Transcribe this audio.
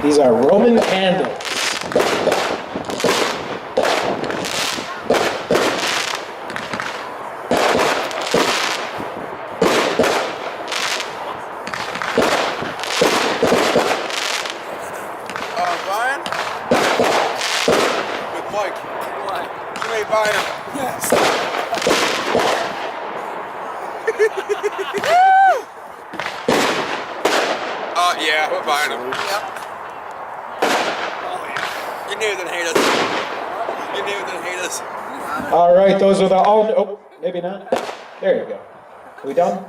These are Roman candles. Brian? With Mike. What? You may buy him. Yes. Yeah, we're buying him. Yep. Oh, yeah. You knew they'd hate us. You knew they'd hate us. All right, those are the all. Oh, maybe not. There you go. Are we done?